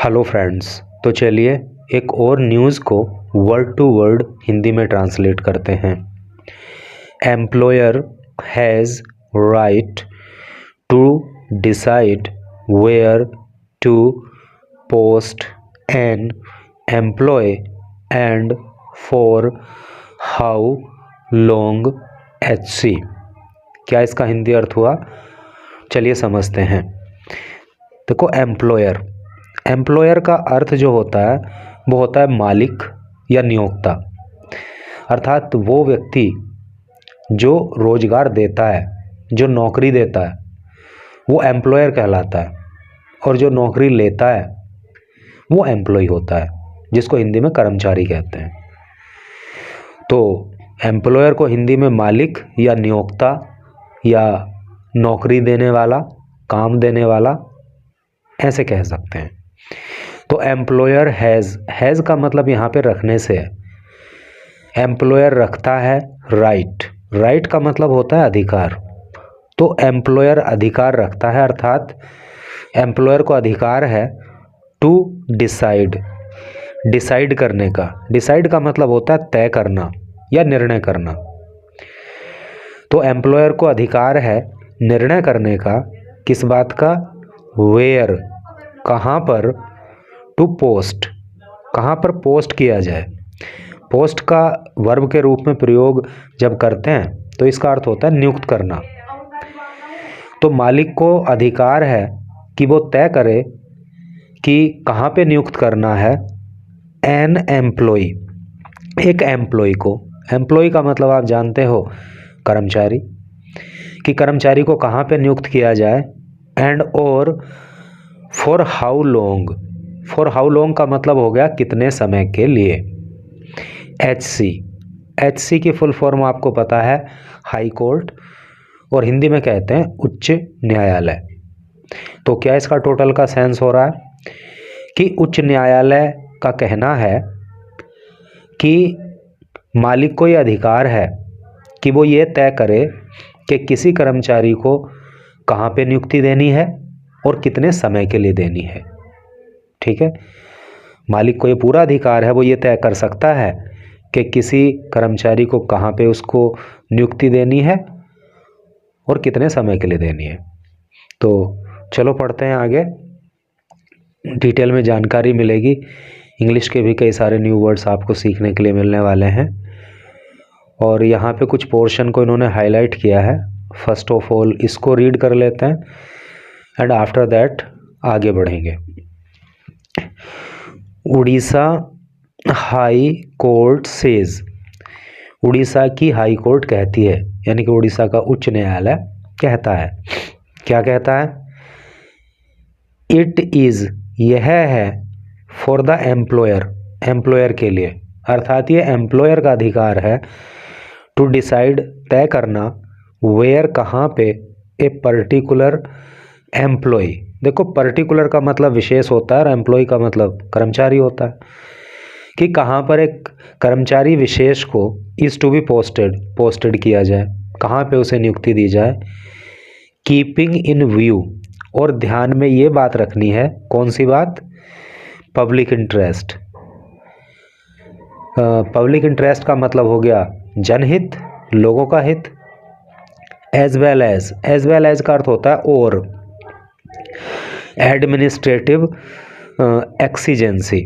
Hello friends, तो चलिए एक और न्यूज़ को वर्ड टू वर्ड हिंदी में ट्रांसलेट करते हैं। Employer has right to decide where to post an employ and for how long HC. क्या इसका हिंदी अर्थ हुआ? चलिए समझते हैं। देखो, एम्प्लॉयर का अर्थ जो होता है वो होता है मालिक या नियोक्ता, अर्थात वो व्यक्ति जो रोजगार देता है, जो नौकरी देता है, वो एम्प्लॉयर कहलाता है। और जो नौकरी लेता है वो एम्प्लॉय होता है, जिसको हिंदी में कर्मचारी कहते हैं। तो एम्प्लॉयर को हिंदी में मालिक या नियोक्ता या नौकरी देने वाला, काम देने वाला ऐसे कह सकते हैं। तो एम्प्लॉयर हैज़ का मतलब यहाँ पे रखने से है। एम्प्लॉयर रखता है राइट का मतलब होता है अधिकार। तो एम्प्लॉयर अधिकार रखता है, अर्थात एम्प्लॉयर को अधिकार है टू डिसाइड करने का। डिसाइड का मतलब होता है तय करना या निर्णय करना। तो एम्प्लॉयर को अधिकार है निर्णय करने का, किस बात का? वेयर, कहाँ पर, टू पोस्ट, कहाँ पर पोस्ट किया जाए। पोस्ट का वर्ब के रूप में प्रयोग जब करते हैं तो इसका अर्थ होता है नियुक्त करना। तो मालिक को अधिकार है कि वो तय करे कि कहाँ पे नियुक्त करना है एन एम्प्लॉय, एक एम्प्लॉय को। एम्प्लॉय का मतलब आप जानते हो कर्मचारी, कि कर्मचारी को कहाँ पे नियुक्त किया जाए। एंड और फॉर हाउ लॉन्ग का मतलब हो गया कितने समय के लिए। एचसी की फुल फॉर्म आपको पता है, हाई कोर्ट, और हिंदी में कहते हैं उच्च न्यायालय। तो क्या इसका टोटल का सेंस हो रहा है कि उच्च न्यायालय का कहना है कि मालिक को ये अधिकार है कि वो ये तय करे कि किसी कर्मचारी को कहाँ पे नियुक्ति देनी है और कितने समय के लिए देनी है। ठीक है, मालिक को ये पूरा अधिकार है, वो ये तय कर सकता है कि किसी कर्मचारी को कहाँ पे उसको नियुक्ति देनी है और कितने समय के लिए देनी है। तो चलो पढ़ते हैं आगे, डिटेल में जानकारी मिलेगी। इंग्लिश के भी कई सारे न्यू वर्ड्स आपको सीखने के लिए मिलने वाले हैं। और यहाँ पे कुछ पोर्शन को इन्होंने हाईलाइट किया है। फर्स्ट ऑफ ऑल इसको रीड कर लेते हैं एंड आफ्टर दैट आगे बढ़ेंगे। Orissa high court says, Orissa की हाई कोर्ट कहती है, यानी कि उड़ीसा का उच्च न्यायालय कहता है। क्या कहता है? इट इज़, यह है, फॉर द एम्प्लॉयर के लिए, अर्थात ये एम्प्लॉयर का अधिकार है टू डिसाइड, तय करना, वेयर, कहाँ पे, ए पर्टिकुलर एम्प्लॉय। देखो, पर्टिकुलर का मतलब विशेष होता है और एम्प्लॉय का मतलब कर्मचारी होता है, कि कहाँ पर एक कर्मचारी विशेष को इज़ टू बी पोस्टेड किया जाए, कहाँ पे उसे नियुक्ति दी जाए। कीपिंग इन व्यू, और ध्यान में ये बात रखनी है, कौन सी बात? Public interest. पब्लिक इंटरेस्ट का मतलब हो गया जनहित, लोगों का हित। एज वेल एज का अर्थ होता है और। एडमिनिस्ट्रेटिव एक्सीजेंसी,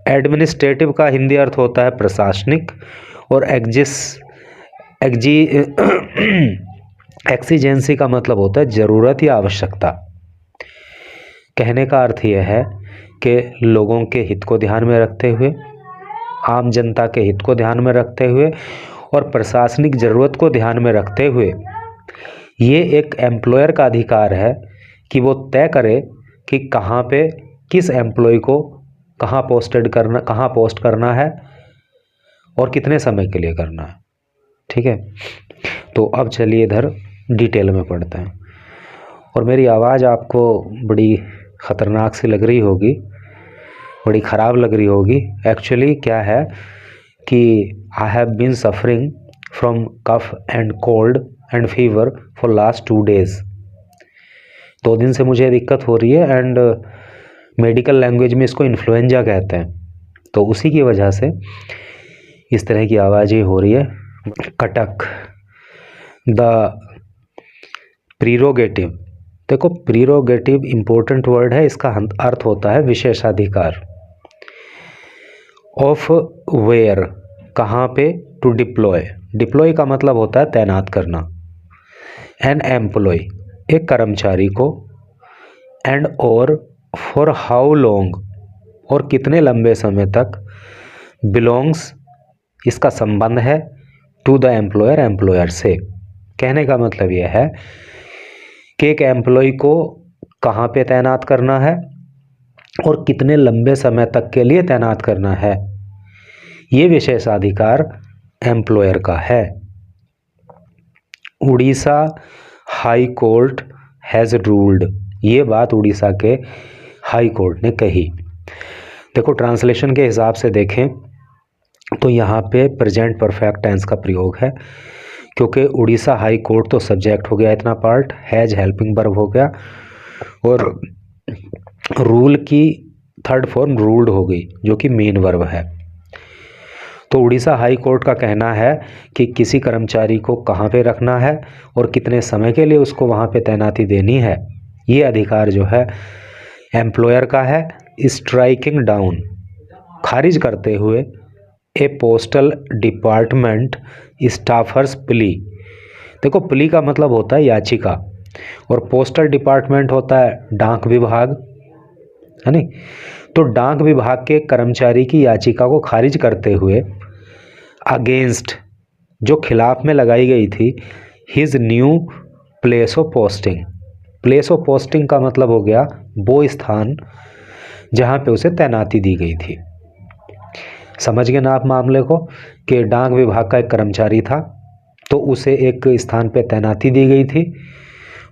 एडमिनिस्ट्रेटिव का हिंदी अर्थ होता है प्रशासनिक, और एक्सीजेंसी का मतलब होता है ज़रूरत या आवश्यकता। कहने का अर्थ यह है कि लोगों के हित को ध्यान में रखते हुए, आम जनता के हित को ध्यान में रखते हुए और प्रशासनिक ज़रूरत को ध्यान में रखते हुए ये एक एम्प्लॉयर का अधिकार है कि वो तय करे कि कहाँ पे किस एम्प्लॉय को कहाँ पोस्ट करना है और कितने समय के लिए करना है। ठीक है, तो अब चलिए इधर डिटेल में पढ़ते हैं। और मेरी आवाज़ आपको बड़ी ख़तरनाक सी लग रही होगी, बड़ी ख़राब लग रही होगी। एक्चुअली क्या है कि I have been suffering from cough and cold and fever for last 2 days। 2 दिन से मुझे दिक्कत हो रही है एंड मेडिकल लैंग्वेज में इसको इन्फ्लुएंजा कहते हैं। तो उसी की वजह से इस तरह की आवाज़ ही हो रही है। कटक, द प्रीरोगेटिव। देखो प्रीरोगेटिव इम्पोर्टेंट वर्ड है, इसका अर्थ होता है विशेषाधिकार। ऑफ वेयर, कहाँ पे, टू डिप्लॉय। डिप्लॉय का मतलब होता है तैनात करना। एन एम्प्लॉय, एक कर्मचारी को। एंड और फॉर हाउ लॉन्ग, और कितने लंबे समय तक। बिलोंग्स, इसका संबंध है टू द एम्प्लॉयर, एम्प्लॉयर से। कहने का मतलब यह है कि एक एम्प्लॉय को कहाँ पे तैनात करना है और कितने लंबे समय तक के लिए तैनात करना है, ये विशेषाधिकार एम्प्लॉयर का है। Orissa high court has ruled, ये बात उड़ीसा के हाई कोर्ट ने कही। देखो ट्रांसलेशन के हिसाब से देखें तो यहाँ पे प्रेजेंट परफेक्ट टेंस का प्रयोग है, क्योंकि उड़ीसा हाई कोर्ट तो सब्जेक्ट हो गया इतना पार्ट, हैज हेल्पिंग वर्ब हो गया, और रूल की थर्ड फॉर्म रूल्ड हो गई जो कि मेन वर्ब है। तो उड़ीसा हाई कोर्ट का कहना है कि किसी कर्मचारी को कहाँ पे रखना है और कितने समय के लिए उसको वहाँ पे तैनाती देनी है, ये अधिकार जो है एम्प्लॉयर का है। स्ट्राइकिंग डाउन, खारिज करते हुए ए पोस्टल डिपार्टमेंट स्टाफर्स प्ली। देखो प्ली का मतलब होता है याचिका, और पोस्टल डिपार्टमेंट होता है डाक विभाग, है नहीं। तो डाक विभाग के कर्मचारी की याचिका को खारिज करते हुए अगेंस्ट, जो खिलाफ में लगाई गई थी, his new place of posting. Place of posting का मतलब हो गया वो स्थान जहाँ पे उसे तैनाती दी गई थी। समझ गए ना आप मामले को, कि डाक विभाग का एक कर्मचारी था, तो उसे एक स्थान पे तैनाती दी गई थी,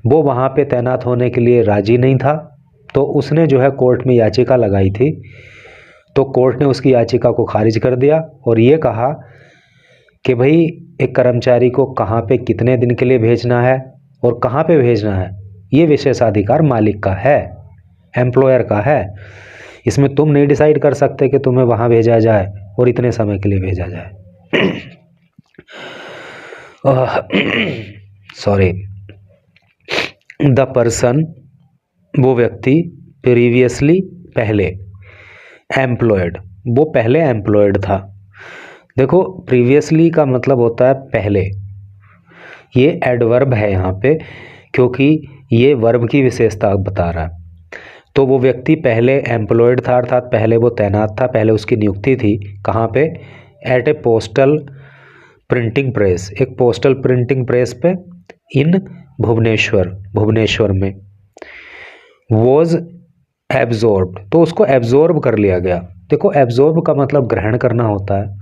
वो वहाँ पे तैनात होने के लिए राजी नहीं था, तो उसने जो है कोर्ट में याचिका लगाई थी। तो कोर्ट ने उसकी याचिका को खारिज कर दिया और ये कहा कि भाई एक कर्मचारी को कहाँ पे कितने दिन के लिए भेजना है और कहाँ पे भेजना है, ये विशेषाधिकार मालिक का है, एम्प्लॉयर का है। इसमें तुम नहीं डिसाइड कर सकते कि तुम्हें वहाँ भेजा जाए और इतने समय के लिए भेजा जाए। सॉरी। द पर्सन, वो व्यक्ति, प्रीवियसली, पहले, एम्प्लॉयड, वो पहले एम्प्लॉयड था। देखो प्रीवियसली का मतलब होता है पहले, ये एडवर्ब है यहाँ पे, क्योंकि ये वर्ब की विशेषता बता रहा है। तो वो व्यक्ति पहले एम्प्लॉयड था, अर्थात पहले वो तैनात था, पहले उसकी नियुक्ति थी कहाँ पे, एट ए पोस्टल प्रिंटिंग प्रेस, एक पोस्टल प्रिंटिंग प्रेस पे, इन भुवनेश्वर, भुवनेश्वर में। वॉज एब्जॉर्ब, तो उसको एब्जॉर्ब कर लिया गया। देखो एब्जॉर्ब का मतलब ग्रहण करना होता है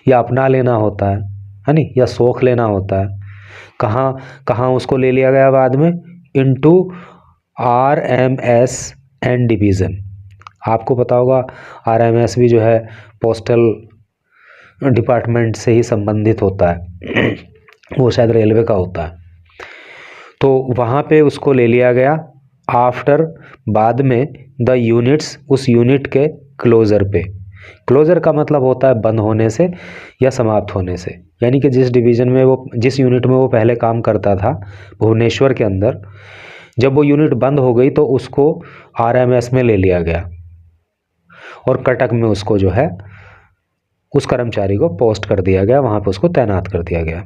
या अपना लेना होता है नहीं, या सोख लेना होता है। कहाँ कहाँ उसको ले लिया गया बाद में, इनटू RMS एंड डिवीज़न। आपको पता होगा RMS भी जो है पोस्टल डिपार्टमेंट से ही संबंधित होता है, वो शायद रेलवे का होता है। तो वहाँ पे उसको ले लिया गया आफ्टर, बाद में, द यूनिट्स, उस यूनिट के क्लोज़र पे। क्लोज़र का मतलब होता है बंद होने से या समाप्त होने से, यानी कि जिस डिवीज़न में वो, जिस यूनिट में वो पहले काम करता था भुवनेश्वर के अंदर, जब वो यूनिट बंद हो गई तो उसको RMS में ले लिया गया और कटक में उसको जो है उस कर्मचारी को पोस्ट कर दिया गया, वहाँ पे उसको तैनात कर दिया गया।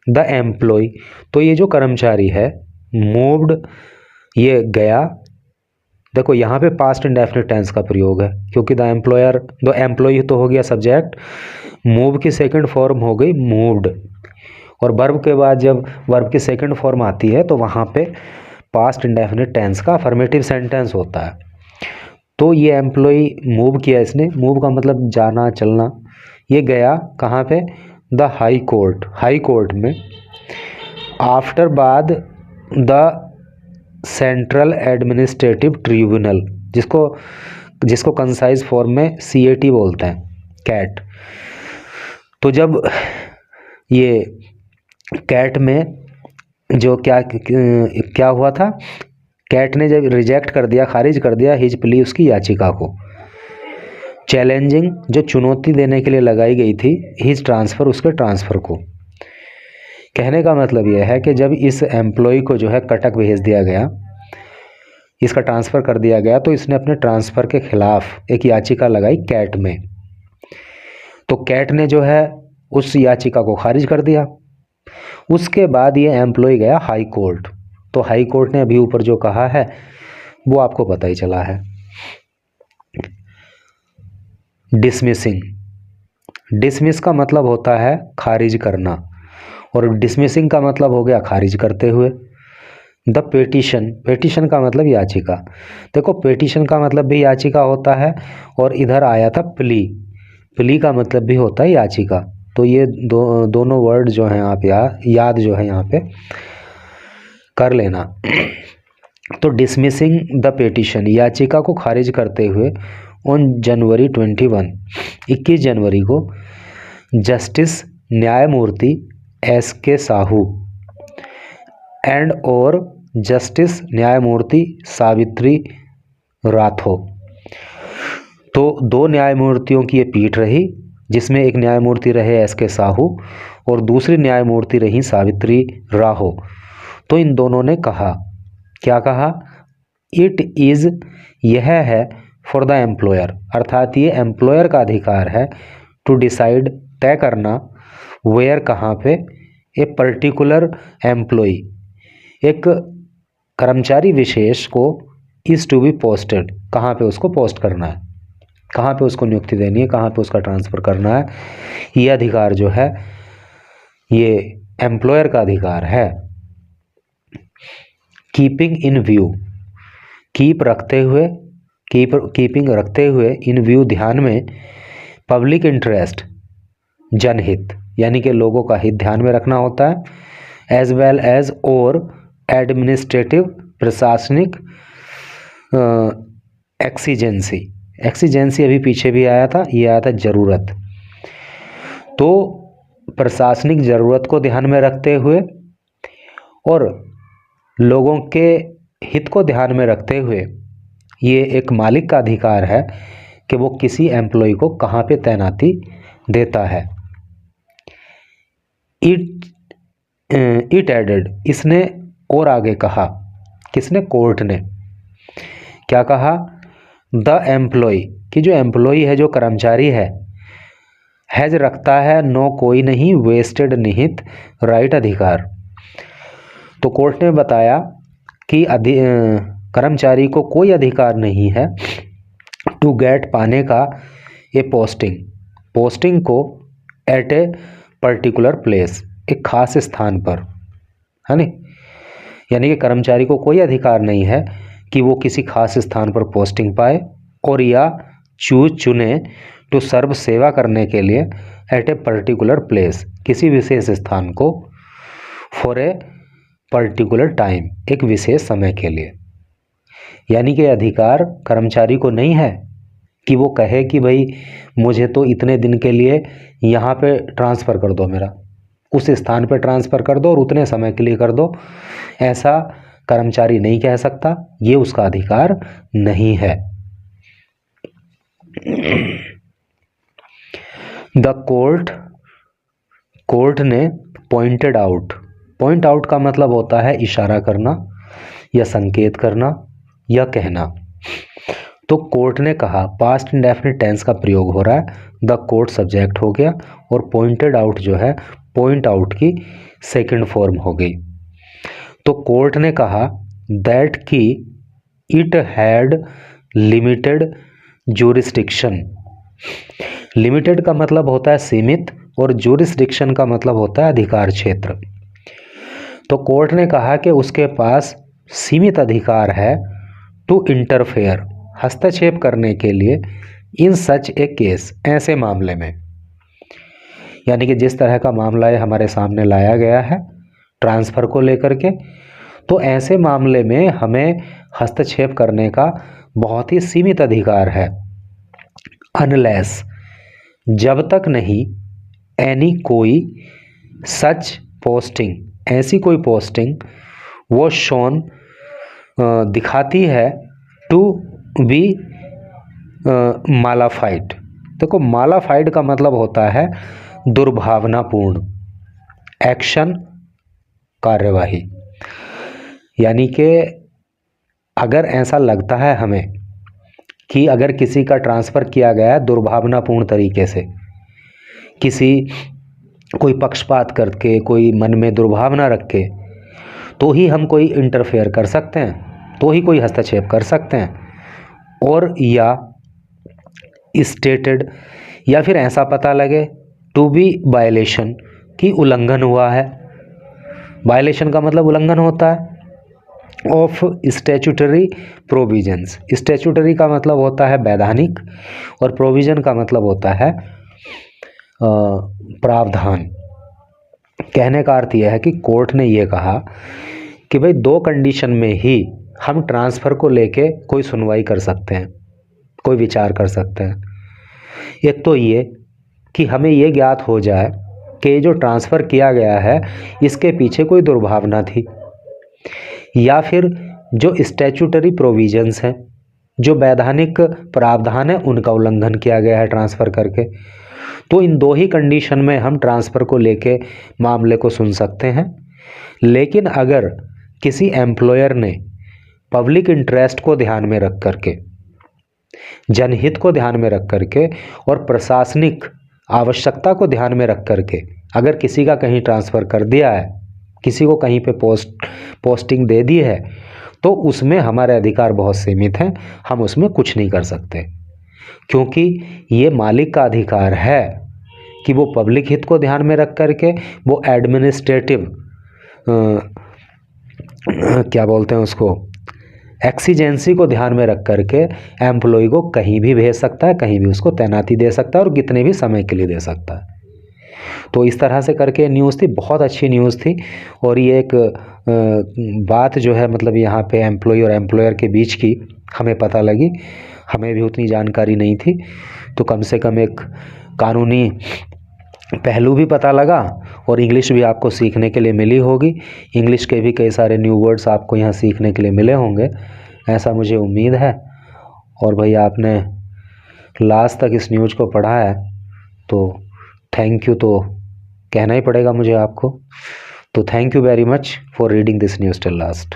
द एम्प्लॉय, तो ये जो कर्मचारी है, मूव्ड, ये गया। देखो यहाँ पे पास्ट इंडेफिनिट टेंस का प्रयोग है, क्योंकि द एम्प्लॉयर, द एम्प्लॉय तो हो गया सब्जेक्ट, मूव की सेकंड फॉर्म हो गई मूव्ड, और वर्ब के बाद जब वर्ब की सेकंड फॉर्म आती है तो वहाँ पे पास्ट इंडेफिनिट टेंस का अफर्मेटिव सेंटेंस होता है। तो ये एम्प्लॉय मूव किया इसने, मूव का मतलब जाना, चलना। ये गया कहाँ पे, the high court, high court में। आफ्टर, बाद, द सेंट्रल एडमिनिस्ट्रेटिव ट्रिब्यूनल, जिसको कंसाइज फॉर्म में CAT बोलते हैं, कैट। तो जब ये कैट में जो क्या हुआ था, कैट ने जब रिजेक्ट कर दिया, खारिज कर दिया हिज प्ली, उसकी याचिका को, चैलेंजिंग जो चुनौती देने के लिए लगाई गई थी, हिज ट्रांसफ़र, उसके ट्रांसफ़र को। कहने का मतलब यह है कि जब इस एम्प्लॉय को जो है कटक भेज दिया गया, इसका ट्रांसफ़र कर दिया गया, तो इसने अपने ट्रांसफ़र के खिलाफ एक याचिका लगाई कैट में। तो कैट ने जो है उस याचिका को खारिज कर दिया। उसके बाद ये एम्प्लॉय गया हाई कोर्ट। तो हाई कोर्ट ने अभी ऊपर जो कहा है वो आपको पता ही चला है। डिसमिसिंग, डिसमिस का मतलब होता है खारिज करना, और डिसमिसिंग का मतलब हो गया खारिज करते हुए। द पेटिशन, पेटिशन का मतलब याचिका। देखो पेटिशन का मतलब भी याचिका होता है, और इधर आया था प्ली, प्ली का मतलब भी होता है याचिका। तो ये दोनों वर्ड जो हैं आप याद जो है यहाँ पे कर लेना। तो डिसमिसिंग द पेटिशन, याचिका को खारिज करते हुए, ऑन जनवरी 21 जनवरी को जस्टिस न्यायमूर्ति एस के साहू एंड और जस्टिस न्यायमूर्ति सावित्री राथो, तो दो न्यायमूर्तियों की ये पीठ रही, जिसमें एक न्यायमूर्ति रहे एस के साहू और दूसरी न्यायमूर्ति रही सावित्री राहो। तो इन दोनों ने कहा, क्या कहा, इट इज़, यह है, फॉर द एम्प्लॉयर, अर्थात ये एम्प्लॉयर का अधिकार है, टू डिसाइड, तय करना, वेयर, कहाँ पे, ए पर्टिकुलर एम्प्लॉय, एक कर्मचारी विशेष को, इज़ टू बी पोस्टेड, कहाँ पे उसको पोस्ट करना है, कहाँ पे उसको नियुक्ति देनी है, कहाँ पे उसका ट्रांसफ़र करना है। ये अधिकार जो है ये एम्प्लॉयर का अधिकार है। कीपिंग इन व्यू, कीप रखते हुए, कीपिंग रखते हुए, इन व्यू ध्यान में, पब्लिक इंटरेस्ट जनहित, यानी कि लोगों का हित ध्यान में रखना होता है, एज वेल एज और एडमिनिस्ट्रेटिव, प्रशासनिक एक्सीजेंसी, एक्सीजेंसी अभी पीछे भी आया था, ये आया था ज़रूरत। तो प्रशासनिक ज़रूरत को ध्यान में रखते हुए और लोगों के हित को ध्यान में रखते हुए, ये एक मालिक का अधिकार है कि वो किसी एम्प्लॉय को कहाँ पे तैनाती देता है। इट एडेड, इसने और आगे कहा, किसने, कोर्ट ने, क्या कहा, द एम्प्लॉय, कि जो एम्प्लॉय है, जो कर्मचारी है, हैज, रखता है, नो, कोई नहीं, वेस्टेड, निहित, राइट, अधिकार। तो कोर्ट ने बताया कि कर्मचारी को कोई अधिकार नहीं है टू गेट, पाने का, ए पोस्टिंग, पोस्टिंग को, एट ए पर्टिकुलर प्लेस, एक खास स्थान पर, है नी, यानी कि कर्मचारी को कोई अधिकार नहीं है कि वो किसी खास स्थान पर पोस्टिंग पाए, और या चुने, टू सर्व, सेवा करने के लिए, एट ए पर्टिकुलर प्लेस, किसी विशेष स्थान को, फॉर ए पर्टिकुलर टाइम, एक विशेष समय के लिए। यानी कि अधिकार कर्मचारी को नहीं है कि वो कहे कि भाई मुझे तो इतने दिन के लिए यहाँ पे ट्रांसफ़र कर दो, मेरा उस स्थान पे ट्रांसफ़र कर दो और उतने समय के लिए कर दो, ऐसा कर्मचारी नहीं कह सकता, ये उसका अधिकार नहीं है। द कोर्ट ने पॉइंटेड आउट, पॉइंट आउट का मतलब होता है इशारा करना या संकेत करना या कहना। तो कोर्ट ने कहा, पास्ट इंडेफिनिट टेंस का प्रयोग हो रहा है, द कोर्ट सब्जेक्ट हो गया, और पॉइंटेड आउट जो है पॉइंट आउट की सेकंड फॉर्म हो गई। तो कोर्ट ने कहा दैट कि it had limited jurisdiction, limited का मतलब होता है सीमित, और ज्यूरिसडिक्शन का मतलब होता है अधिकार क्षेत्र। तो कोर्ट ने कहा कि उसके पास सीमित अधिकार है, टू इंटरफेयर, हस्तक्षेप करने के लिए, इन सच ए केस, ऐसे मामले में, यानी कि जिस तरह का मामला है हमारे सामने लाया गया है ट्रांसफ़र को लेकर के, तो ऐसे मामले में हमें हस्तक्षेप करने का बहुत ही सीमित अधिकार है। अनलेस, जब तक नहीं, एनी, कोई, सच पोस्टिंग, ऐसी कोई पोस्टिंग, वो शोन, दिखाती है टू बी मालाफाइड। देखो मालाफाइड का मतलब होता है दुर्भावनापूर्ण एक्शन, कार्यवाही। यानी कि अगर ऐसा लगता है हमें कि अगर किसी का ट्रांसफ़र किया गया है दुर्भावनापूर्ण तरीके से, कोई पक्षपात करके, कोई मन में दुर्भावना रख के, तो ही हम कोई इंटरफेयर कर सकते हैं, तो ही कोई हस्तक्षेप कर सकते हैं। और या स्टेटेड, या फिर ऐसा पता लगे टू बी वायलेशन, कि उल्लंघन हुआ है। वायलेशन का मतलब उल्लंघन होता है ऑफ स्टैट्यूटरी प्रोविजंस। स्टैट्यूटरी का मतलब होता है वैधानिक, और प्रोविजन का मतलब होता है प्रावधान। कहने का अर्थ यह है कि कोर्ट ने यह कहा कि भाई 2 कंडीशन में ही हम ट्रांसफ़र को लेके कोई सुनवाई कर सकते हैं, कोई विचार कर सकते हैं। एक तो ये कि हमें ये ज्ञात हो जाए कि जो ट्रांसफ़र किया गया है इसके पीछे कोई दुर्भावना थी, या फिर जो स्टैट्यूटरी प्रोविजंस हैं, जो वैधानिक प्रावधान है, उनका उल्लंघन किया गया है ट्रांसफ़र करके। तो इन 2 ही कंडीशन में हम ट्रांसफ़र को लेके मामले को सुन सकते हैं। लेकिन अगर किसी एम्प्लॉयर ने पब्लिक इंटरेस्ट को ध्यान में रख करके, जनहित को ध्यान में रख करके और प्रशासनिक आवश्यकता को ध्यान में रख करके अगर किसी का कहीं ट्रांसफ़र कर दिया है, किसी को कहीं पे पोस्टिंग दे दी है, तो उसमें हमारे अधिकार बहुत सीमित हैं, हम उसमें कुछ नहीं कर सकते। क्योंकि ये मालिक का अधिकार है कि वो पब्लिक हित को ध्यान में रख करके, वो एडमिनिस्ट्रेटिव क्या बोलते हैं उसको, एक्सीजेंसी को ध्यान में रख करके एम्प्लॉय को कहीं भी भेज सकता है, कहीं भी उसको तैनाती दे सकता है और कितने भी समय के लिए दे सकता है। तो इस तरह से करके न्यूज़ थी, बहुत अच्छी न्यूज़ थी। और ये एक बात जो है मतलब यहाँ पे एम्प्लॉय और एम्प्लॉयर के बीच की हमें पता लगी, हमें भी उतनी जानकारी नहीं थी, तो कम से कम एक कानूनी पहलू भी पता लगा और इंग्लिश भी आपको सीखने के लिए मिली होगी। इंग्लिश के भी कई सारे न्यू वर्ड्स आपको यहाँ सीखने के लिए मिले होंगे, ऐसा मुझे उम्मीद है। और भाई आपने लास्ट तक इस न्यूज़ को पढ़ा है तो थैंक यू तो कहना ही पड़ेगा मुझे आपको। तो thank you very much for reading this news till last.